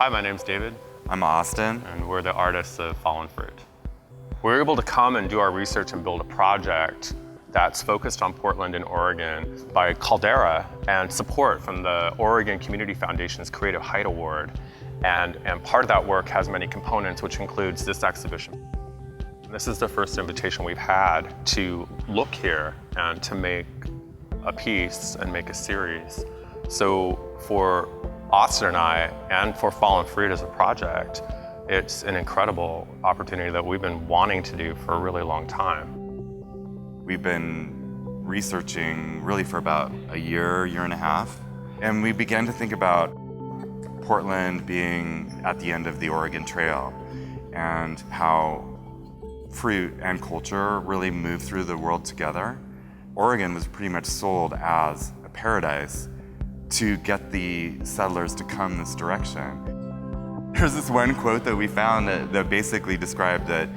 Hi, my name's David, I'm Austin. and we're the artists of Fallen Fruit. We were able to come and do our research and build a project that's focused on Portland and Oregon by Caldera and support from the Oregon Community Foundation's Creative Height Award. And part of that work has many components, which includes this exhibition. This is the first invitation we've had to look here and to make a piece and make a series. So for Austin and I, and for Fallen Fruit as a project, it's an incredible opportunity that we've been wanting to do for a really long time. We've been researching really for about a year and a half, and we began to think about Portland being at the end of the Oregon Trail and how fruit and culture really move through the world together. Oregon was pretty much sold as a paradise to get the settlers to come this direction. There's this one quote that we found that basically described that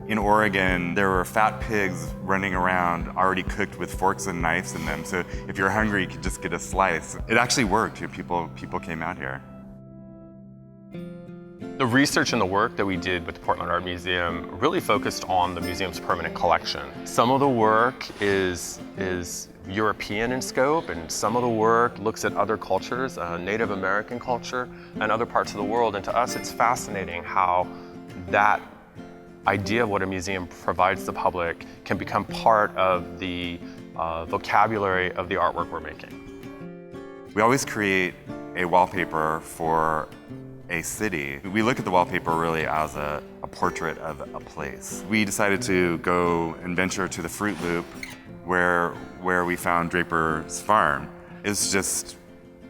in Oregon, there were fat pigs running around already cooked with forks and knives in them. So if you're hungry, you could just get a slice. It actually worked. People came out here. The research and the work that we did with the Portland Art Museum really focused on the museum's permanent collection. Some of the work is European in scope, and some of the work looks at other cultures, Native American culture, and other parts of the world. And to us, it's fascinating how that idea of what a museum provides the public can become part of the vocabulary of the artwork we're making. We always create a wallpaper for a city. We look at the wallpaper really as a portrait of a place. We decided to go and venture to the Fruit Loop where we found Draper's Farm. It's just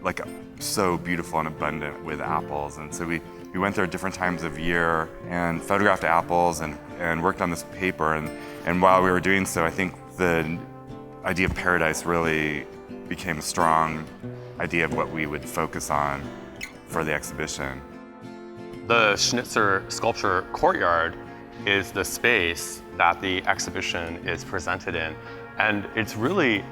like so beautiful and abundant with apples. And so we went there at different times of year and photographed apples and worked on this paper. And while we were doing so, I think the idea of paradise really became a strong idea of what we would focus on for the exhibition. The Schnitzer Sculpture Courtyard is the space that the exhibition is presented in. And it's really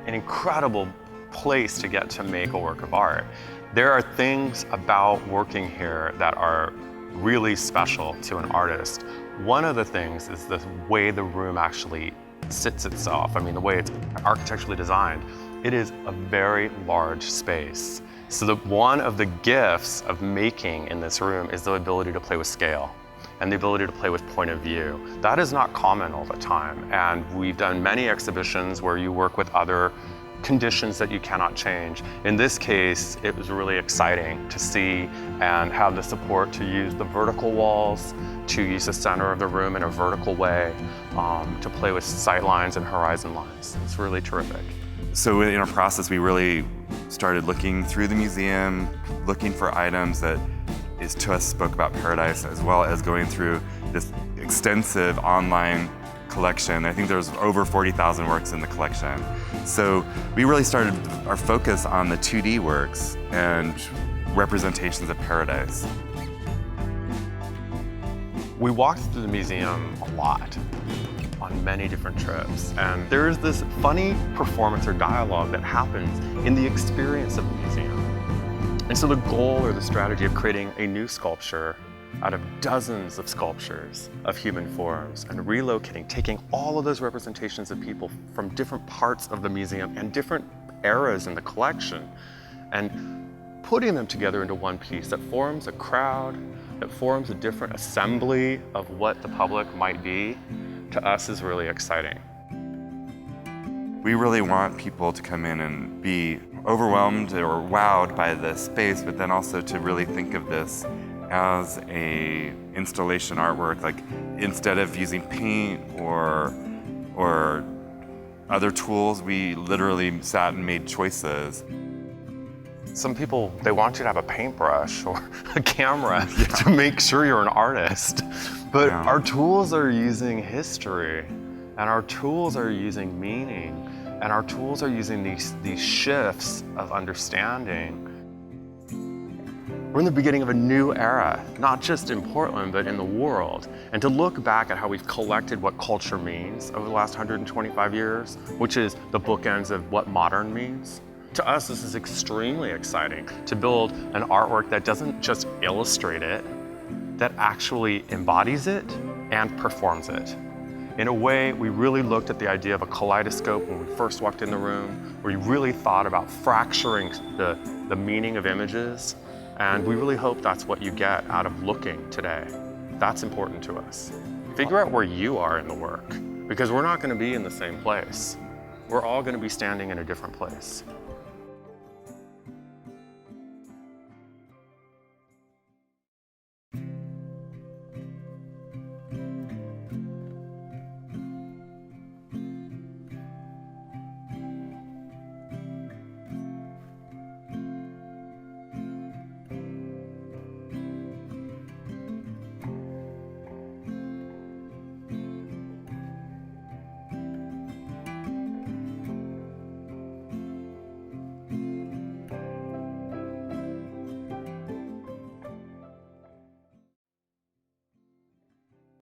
an incredible place to get to make a work of art. There are things about working here that are really special to an artist. One of the things is the way the room actually sits itself. I mean, the way it's architecturally designed. It is a very large space. So one of the gifts of making in this room is the ability to play with scale and the ability to play with point of view. That is not common all the time. And we've done many exhibitions where you work with other conditions that you cannot change. In this case, it was really exciting to see and have the support to use the vertical walls, to use the center of the room in a vertical way, to play with sight lines and horizon lines. It's really terrific. So in our process, we really started looking through the museum, looking for items that to us spoke about paradise, as well as going through this extensive online collection. I think there's over 40,000 works in the collection. So we really started our focus on the 2D works and representations of paradise. We walked through the museum a lot on many different trips, and there is this funny performance or dialogue that happens in the experience of the museum. And so the goal or the strategy of creating a new sculpture out of dozens of sculptures of human forms and relocating, taking all of those representations of people from different parts of the museum and different eras in the collection and putting them together into one piece that forms a crowd, that forms a different assembly of what the public might be, to us is really exciting. We really want people to come in and be overwhelmed or wowed by the space, but then also to really think of this as a installation artwork. Like, instead of using paint or other tools, we literally sat and made choices. Some people, they want you to have a paintbrush or a camera to make sure you're an artist. But our tools are using history, and our tools are using meaning, and our tools are using these shifts of understanding. We're in the beginning of a new era, not just in Portland, but in the world. And to look back at how we've collected what culture means over the last 125 years, which is the bookends of what modern means, To us, this is extremely exciting to build an artwork that doesn't just illustrate it, that actually embodies it and performs it. In a way, we really looked at the idea of a kaleidoscope when we first walked in the room. We really thought about fracturing the meaning of images, and we really hope that's what you get out of looking today. That's important to us. Figure out where you are in the work, because we're not going to be in the same place. We're all going to be standing in a different place.